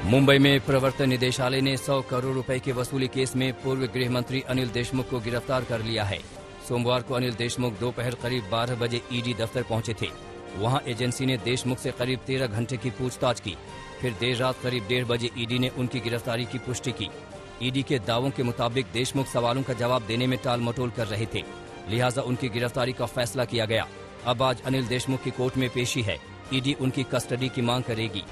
मुंबई में प्रवर्तन निदेशालय ने 100 करोड़ रुपए के वसूली केस में पूर्व गृह मंत्री अनिल देशमुख को गिरफ्तार कर लिया है। सोमवार को अनिल देशमुख दोपहर करीब 12 बजे ईडी दफ्तर पहुंचे थे। वहां एजेंसी ने देशमुख से करीब 13 घंटे की पूछताछ की। फिर देर रात करीब 1:30 बजे ईडी ने उनकी गिरफ्तारी की पुष्टि की। ईडी के दावों के मुताबिक देशमुख सवालों का जवाब देने में टाल मटोल कर रहे थे, लिहाजा उनकी गिरफ्तारी का फैसला किया गया। अब आज अनिल देशमुख की कोर्ट में पेशी है। ईडी उनकी कस्टडी की मांग करेगी।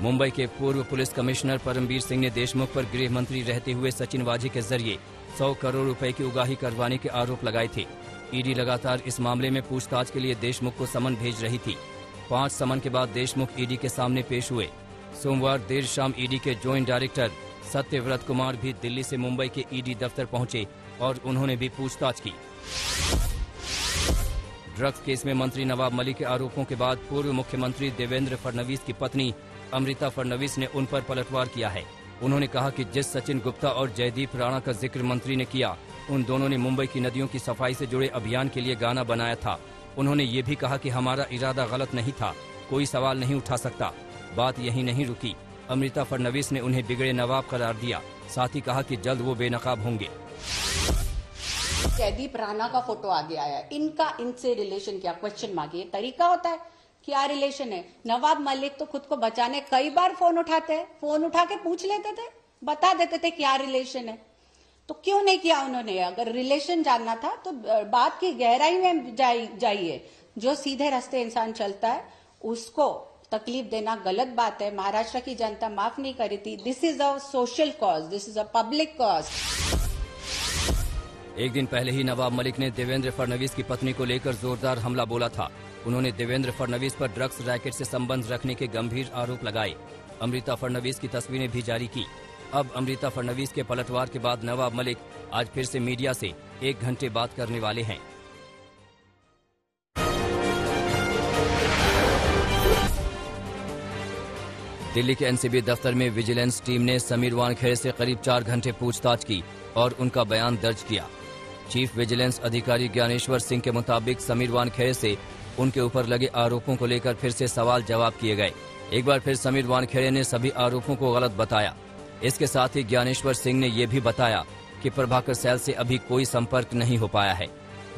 मुंबई के पूर्व पुलिस कमिश्नर परमबीर सिंह ने देशमुख पर गृह मंत्री रहते हुए सचिन वाजी के जरिए 100 करोड़ रुपए की उगाही करवाने के आरोप लगाए थे। ईडी लगातार इस मामले में पूछताछ के लिए देशमुख को समन भेज रही थी। 5 समन के बाद देशमुख ईडी के सामने पेश हुए। सोमवार देर शाम ईडी के ज्वाइंट डायरेक्टर सत्यव्रत कुमार भी दिल्ली से मुंबई के ईडी दफ्तर पहुंचे और उन्होंने भी पूछताछ की। ड्रग्स केस में मंत्री नवाब मलिक के आरोपों के बाद पूर्व मुख्यमंत्री देवेंद्र फडणवीस की पत्नी अमृता फडणवीस ने उन पर पलटवार किया है। उन्होंने कहा कि जिस सचिन गुप्ता और जयदीप राणा का जिक्र मंत्री ने किया, उन दोनों ने मुंबई की नदियों की सफाई से जुड़े अभियान के लिए गाना बनाया था। उन्होंने ये भी कहा कि हमारा इरादा गलत नहीं था, कोई सवाल नहीं उठा सकता। बात यही नहीं रुकी। अमृता फडणवीस ने उन्हें बिगड़े नवाब करार दिया। साथ ही कहा कि जल्द वो बेनकाब होंगे। जयदीप राणा का फोटो आगे आया, इनसे रिलेशन क्या, क्वेश्चन मार्क। ये तरीका होता है, क्या रिलेशन है? नवाब मलिक तो खुद को बचाने कई बार फोन उठाते हैं, फोन उठा के पूछ लेते थे, बता देते थे क्या रिलेशन है। तो क्यों नहीं किया उन्होंने? अगर रिलेशन जानना था तो बात की गहराई में जाइए। जो सीधे रास्ते इंसान चलता है उसको तकलीफ देना गलत बात है। महाराष्ट्र की जनता माफ नहीं करी थी। This is a social cause, this is a public cause. एक दिन पहले ही नवाब मलिक ने देवेंद्र फडणवीस की पत्नी को लेकर जोरदार हमला बोला था। उन्होंने देवेंद्र फडणवीस पर ड्रग्स रैकेट से संबंध रखने के गंभीर आरोप लगाए। अमृता फडणवीस की तस्वीरें भी जारी की। अब अमृता फडणवीस के पलटवार के बाद नवाब मलिक आज फिर से मीडिया से 1 घंटे बात करने वाले हैं। दिल्ली के एनसीबी दफ्तर में विजिलेंस टीम ने समीर वानखेड़े से करीब 4 घंटे पूछताछ की और उनका बयान दर्ज किया। चीफ विजिलेंस अधिकारी ज्ञानेश्वर सिंह के मुताबिक समीर वानखेड़े से उनके ऊपर लगे आरोपों को लेकर फिर से सवाल जवाब किए गए। एक बार फिर समीर वानखेड़े ने सभी आरोपों को गलत बताया। इसके साथ ही ज्ञानेश्वर सिंह ने यह भी बताया कि प्रभाकर सैल से अभी कोई संपर्क नहीं हो पाया है।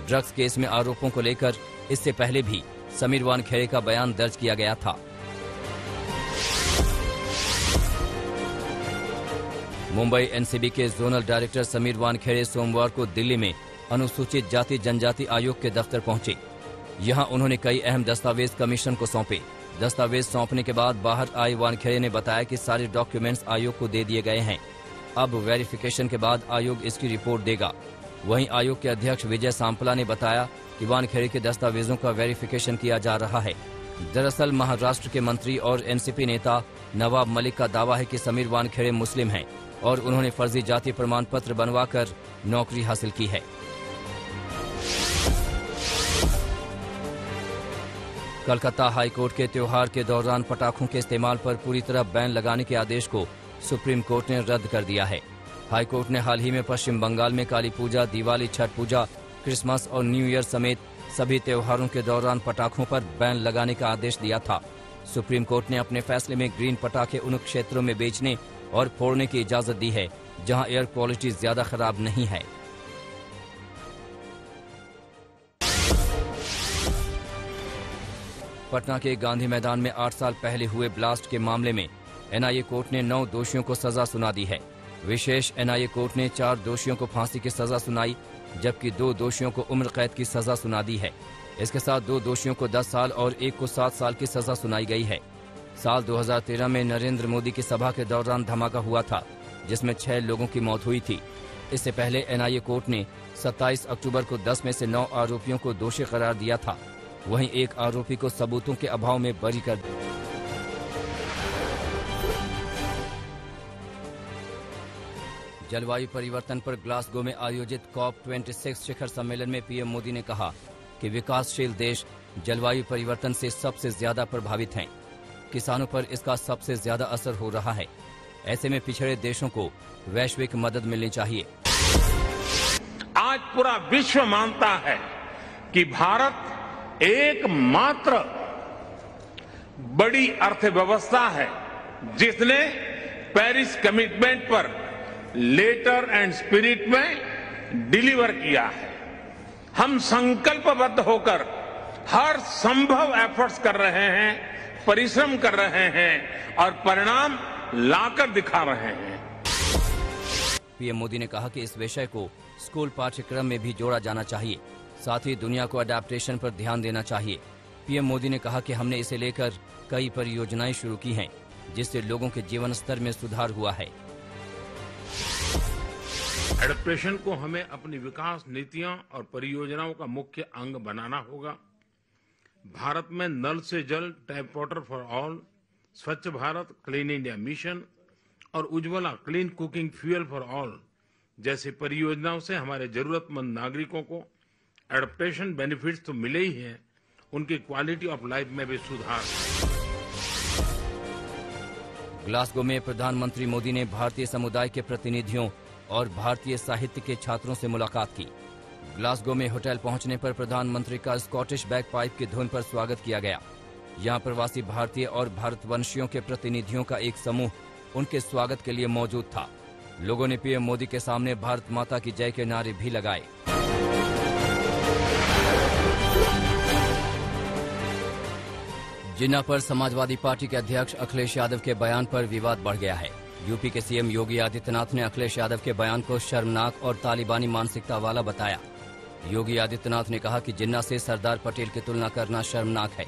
ड्रग्स केस में आरोपों को लेकर इससे पहले भी समीर वानखेड़े का बयान दर्ज किया गया था। मुंबई एनसीबी के जोनल डायरेक्टर समीर वानखेड़े सोमवार को दिल्ली में अनुसूचित जाति जनजाति आयोग के दफ्तर पहुंचे। यहां उन्होंने कई अहम दस्तावेज कमीशन को सौंपे। दस्तावेज सौंपने के बाद बाहर आए वानखेड़े ने बताया कि सारे डॉक्यूमेंट्स आयोग को दे दिए गए हैं। अब वेरिफिकेशन के बाद आयोग इसकी रिपोर्ट देगा। वहीं आयोग के अध्यक्ष विजय सांपला ने बताया कि वानखेड़े के दस्तावेजों का वेरिफिकेशन किया जा रहा है। दरअसल महाराष्ट्र के मंत्री और एनसीपी नेता नवाब मलिक का दावा है कि समीर वानखेड़े मुस्लिम हैं और उन्होंने फर्जी जाति प्रमाण पत्र बनवाकर नौकरी हासिल की है। कलकत्ता हाईकोर्ट के त्योहार के दौरान पटाखों के इस्तेमाल पर पूरी तरह बैन लगाने के आदेश को सुप्रीम कोर्ट ने रद्द कर दिया है। हाईकोर्ट ने हाल ही में पश्चिम बंगाल में काली पूजा, दिवाली, छठ पूजा, क्रिसमस और न्यू ईयर समेत सभी त्योहारों के दौरान पटाखों पर बैन लगाने का आदेश दिया था। सुप्रीम कोर्ट ने अपने फैसले में ग्रीन पटाखे उन क्षेत्रों में बेचने और फोड़ने की इजाजत दी है जहां एयर क्वालिटी ज्यादा खराब नहीं है। पटना के गांधी मैदान में 8 साल पहले हुए ब्लास्ट के मामले में एनआईए कोर्ट ने 9 दोषियों को सजा सुना दी है। विशेष एनआईए कोर्ट ने 4 दोषियों को फांसी की सजा सुनाई, जबकि 2 दोषियों को उम्र कैद की सजा सुना दी है। इसके साथ 2 दोषियों को 10 साल और 1 को 7 साल की सजा सुनाई गई है। साल 2013 में नरेंद्र मोदी की सभा के दौरान धमाका हुआ था, जिसमें 6 लोगों की मौत हुई थी। इससे पहले एनआईए कोर्ट ने 27 अक्टूबर को 10 में से 9 आरोपियों को दोषी करार दिया था। वहीं एक आरोपी को सबूतों के अभाव में बरी कर दिया। जलवायु परिवर्तन पर ग्लासगो में आयोजित COP26 शिखर सम्मेलन में पीएम मोदी ने कहा कि विकासशील देश जलवायु परिवर्तन से सबसे ज्यादा प्रभावित हैं। किसानों पर इसका सबसे ज्यादा असर हो रहा है। ऐसे में पिछड़े देशों को वैश्विक मदद मिलनी चाहिए। आज पूरा विश्व मानता है कि भारत एकमात्र बड़ी अर्थव्यवस्था है जिसने पेरिस कमिटमेंट पर लेटर एंड स्पिरिट में डिलीवर किया है। हम संकल्पबद्ध होकर हर संभव एफर्ट्स कर रहे हैं, परिश्रम कर रहे हैं और परिणाम लाकर दिखा रहे हैं। पीएम मोदी ने कहा कि इस विषय को स्कूल पाठ्यक्रम में भी जोड़ा जाना चाहिए, साथ ही दुनिया को अडैप्टेशन पर ध्यान देना चाहिए। पीएम मोदी ने कहा कि हमने इसे लेकर कई परियोजनाएं शुरू की हैं, जिससे लोगों के जीवन स्तर में सुधार हुआ है। एडप्टेशन को हमें अपनी विकास नीतियां और परियोजनाओं का मुख्य अंग बनाना होगा। भारत में नल से जल, टैप वाटर फॉर ऑल, स्वच्छ भारत, क्लीन इंडिया मिशन और Ujjwala clean cooking fuel for all जैसी परियोजनाओं से हमारे जरूरतमंद नागरिकों को एडप्टेशन बेनिफिट्स तो मिले ही हैं, उनकी क्वालिटी ऑफ लाइफ में भी सुधार। ग्लासगो में प्रधानमंत्री मोदी ने भारतीय समुदाय के प्रतिनिधियों और भारतीय साहित्य के छात्रों से मुलाकात की। ग्लासगो में होटल पहुंचने पर प्रधानमंत्री का स्कॉटिश बैगपाइप की धुन पर स्वागत किया गया। यहां प्रवासी भारतीय और भारतवंशियों के प्रतिनिधियों का एक समूह उनके स्वागत के लिए मौजूद था। लोगों ने पीएम मोदी के सामने भारत माता की जय के नारे भी लगाए। जिन्ना पर समाजवादी पार्टी के अध्यक्ष अखिलेश यादव के बयान पर विवाद बढ़ गया है। यूपी के सीएम योगी आदित्यनाथ ने अखिलेश यादव के बयान को शर्मनाक और तालिबानी मानसिकता वाला बताया। योगी आदित्यनाथ ने कहा कि जिन्ना से सरदार पटेल की तुलना करना शर्मनाक है,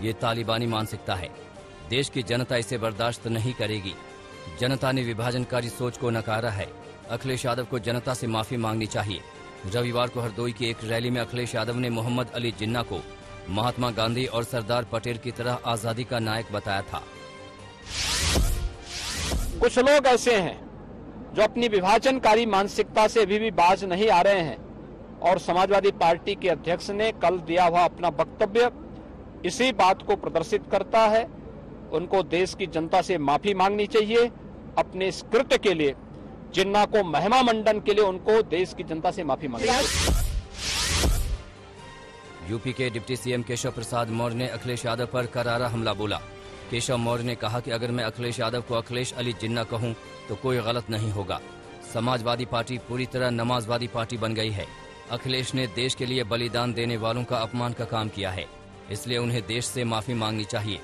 ये तालिबानी मानसिकता है। देश की जनता इसे बर्दाश्त नहीं करेगी। जनता ने विभाजनकारी सोच को नकारा है। अखिलेश यादव को जनता से माफी मांगनी चाहिए। रविवार को हरदोई की एक रैली में अखिलेश यादव ने मोहम्मद अली जिन्ना को महात्मा गांधी और सरदार पटेल की तरह आजादी का नायक बताया था। कुछ लोग ऐसे हैं जो अपनी विभाजनकारी मानसिकता से अभी भी बाज नहीं आ रहे हैं और समाजवादी पार्टी के अध्यक्ष ने कल दिया हुआ अपना वक्तव्य इसी बात को प्रदर्शित करता है। उनको देश की जनता से माफी मांगनी चाहिए। अपने इस कृत्य के लिए, जिन्ना को महिमा मंडन के लिए उनको देश की जनता से माफी मांगनी चाहिए। यूपी के डिप्टी सीएम केशव प्रसाद मौर्य ने अखिलेश यादव पर करारा हमला बोला। केशव मौर्य ने कहा कि अगर मैं अखिलेश यादव को अखिलेश अली जिन्ना कहूं तो कोई गलत नहीं होगा। समाजवादी पार्टी पूरी तरह नमाजवादी पार्टी बन गई है। अखिलेश ने देश के लिए बलिदान देने वालों का अपमान का काम किया है, इसलिए उन्हें देश से माफी मांगनी चाहिए।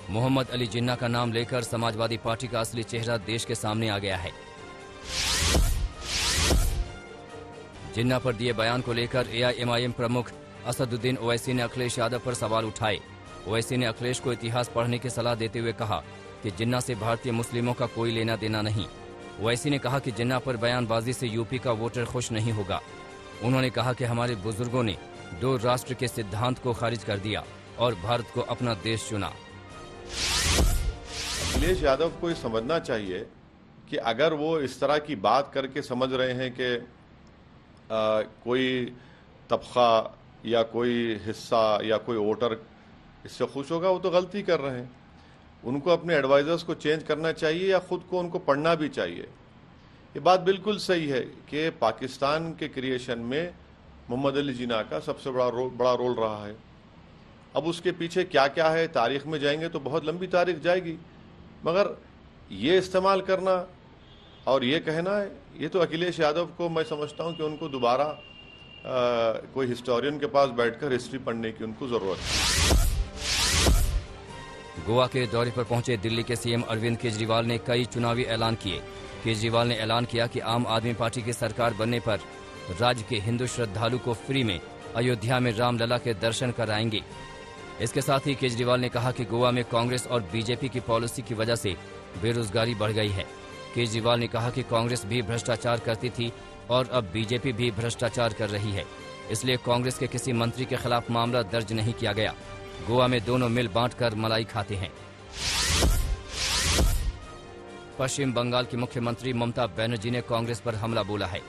मोहम्मद अली जिन्ना का नाम लेकर समाजवादी पार्टी का असली चेहरा देश के सामने आ गया है। जिन्ना पर दिए बयान को लेकर एआईएमआईएम प्रमुख असदुद्दीन ओवैसी ने अखिलेश यादव पर सवाल उठाए। ओवैसी ने अखिलेश को इतिहास पढ़ने की सलाह देते हुए कहा कि जिन्ना से भारतीय मुस्लिमों का कोई लेना देना नहीं। ओवैसी ने कहा कि जिन्ना पर बयानबाजी से यूपी का वोटर खुश नहीं होगा। उन्होंने कहा कि हमारे बुजुर्गों ने 2 राष्ट्र के सिद्धांत को खारिज कर दिया और भारत को अपना देश चुना। अखिलेश यादव को ये समझना चाहिए कि अगर वो इस तरह की बात करके समझ रहे हैं कि कोई तबका या कोई हिस्सा या कोई वोटर इससे खुश होगा, वो तो गलती कर रहे हैं। उनको अपने एडवाइजर्स को चेंज करना चाहिए या खुद को उनको पढ़ना भी चाहिए। ये बात बिल्कुल सही है कि पाकिस्तान के क्रिएशन में मोहम्मद अली जिन्ना का सबसे बड़ा रोल रहा है। अब उसके पीछे क्या क्या है, तारीख में जाएंगे तो बहुत लंबी तारीख जाएगी, मगर ये इस्तेमाल करना और ये कहना है, ये तो अखिलेश यादव को मैं समझता हूँ कि उनको दोबारा कोई हिस्टोरियन के पास बैठकर हिस्ट्री पढ़ने की उनको जरूरत है। गोवा के दौरे पर पहुंचे दिल्ली के सीएम अरविंद केजरीवाल ने कई चुनावी ऐलान किए। केजरीवाल ने ऐलान किया कि आम आदमी पार्टी की सरकार बनने पर राज्य के हिंदू श्रद्धालु को फ्री में अयोध्या में रामलला के दर्शन कराएंगे। इसके साथ ही केजरीवाल ने कहा कि गोवा में कांग्रेस और बीजेपी की पॉलिसी की वजह से बेरोजगारी बढ़ गई है। केजरीवाल ने कहा कि कांग्रेस भी भ्रष्टाचार करती थी और अब बीजेपी भी भ्रष्टाचार कर रही है, इसलिए कांग्रेस के किसी मंत्री के खिलाफ मामला दर्ज नहीं किया गया। गोवा में दोनों मिल बांटकर मलाई खाते हैं। पश्चिम बंगाल की मुख्यमंत्री ममता बनर्जी ने कांग्रेस पर हमला बोला है।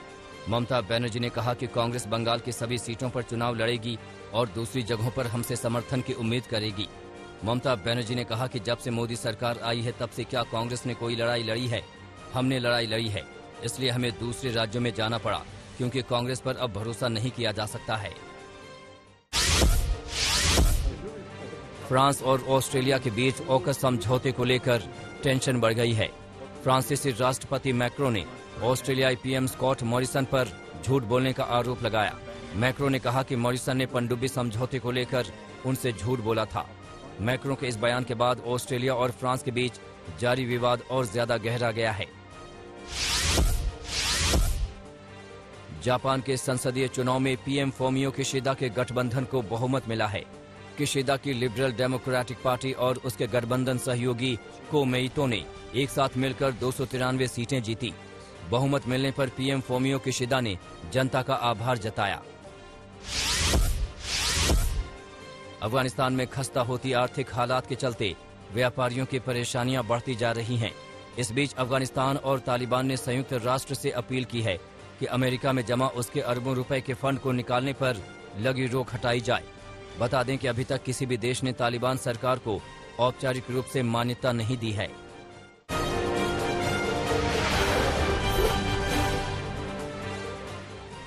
ममता बनर्जी ने कहा कि कांग्रेस बंगाल की सभी सीटों पर चुनाव लड़ेगी और दूसरी जगहों पर हमसे समर्थन की उम्मीद करेगी। ममता बनर्जी ने कहा कि जब से मोदी सरकार आई है तब से क्या कांग्रेस ने कोई लड़ाई लड़ी है? हमने लड़ाई लड़ी है, इसलिए हमें दूसरे राज्यों में जाना पड़ा, क्योंकि कांग्रेस पर अब भरोसा नहीं किया जा सकता है। फ्रांस और ऑस्ट्रेलिया के बीच ऑकस समझौते को लेकर टेंशन बढ़ गई है। फ्रांसीसी राष्ट्रपति मैक्रो ने ऑस्ट्रेलियाई पीएम स्कॉट मॉरिसन पर झूठ बोलने का आरोप लगाया। मैक्रो ने कहा कि मॉरिसन ने पनडुब्बी समझौते को लेकर उनसे झूठ बोला था। मैक्रो के इस बयान के बाद ऑस्ट्रेलिया और फ्रांस के बीच जारी विवाद और ज्यादा गहरा गया है। जापान के संसदीय चुनाव में पीएम फोमियो किशिदा के गठबंधन को बहुमत मिला है। किशिदा की लिबरल डेमोक्रेटिक पार्टी और उसके गठबंधन सहयोगी कोमेइतो ने एक साथ मिलकर 293 सीटें जीती। बहुमत मिलने पर पीएम फोमियो किशिदा ने जनता का आभार जताया। अफगानिस्तान में खस्ता होती आर्थिक हालात के चलते व्यापारियों की परेशानियां बढ़ती जा रही हैं। इस बीच अफगानिस्तान और तालिबान ने संयुक्त राष्ट्र से अपील की है कि अमेरिका में जमा उसके अरबों रुपए के फंड को निकालने पर लगी रोक हटाई जाए। बता दें कि अभी तक किसी भी देश ने तालिबान सरकार को औपचारिक रूप से मान्यता नहीं दी है।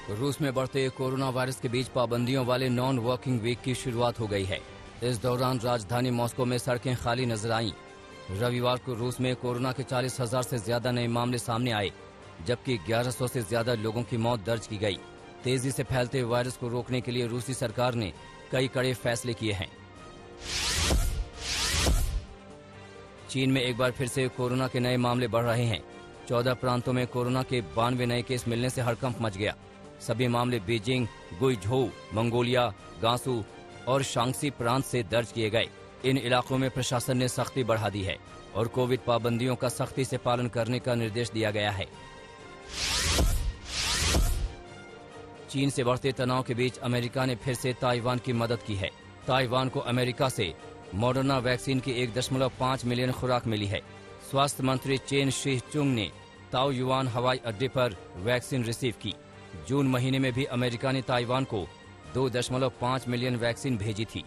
रूस में बढ़ते कोरोना वायरस के बीच पाबंदियों वाले नॉन वर्किंग वीक की शुरुआत हो गई है। इस दौरान राजधानी मॉस्को में सड़कें खाली नजर आईं। रविवार को रूस में कोरोना के 40,000 से ज्यादा नए मामले सामने आए, जबकि 1100 से ज्यादा लोगों की मौत दर्ज की गई। तेजी से फैलते वायरस को रोकने के लिए रूसी सरकार ने कई कड़े फैसले किए हैं। चीन में एक बार फिर से कोरोना के नए मामले बढ़ रहे हैं। 14 प्रांतों में कोरोना के 92 नए केस मिलने से हड़कंप मच गया। सभी मामले बीजिंग, गुइझोउ, मंगोलिया, गांसू और शांगसी प्रांत से दर्ज किए गए। इन इलाकों में प्रशासन ने सख्ती बढ़ा दी है और कोविड पाबंदियों का सख्ती से पालन करने का निर्देश दिया गया है। चीन से बढ़ते तनाव के बीच अमेरिका ने फिर से ताइवान की मदद की है। ताइवान को अमेरिका से मॉडर्ना वैक्सीन की 1.5 मिलियन खुराक मिली है। स्वास्थ्य मंत्री चेन शी चुंग ने ताओयुआन हवाई अड्डे पर वैक्सीन रिसीव की। जून महीने में भी अमेरिका ने ताइवान को 2.5 मिलियन वैक्सीन भेजी थी।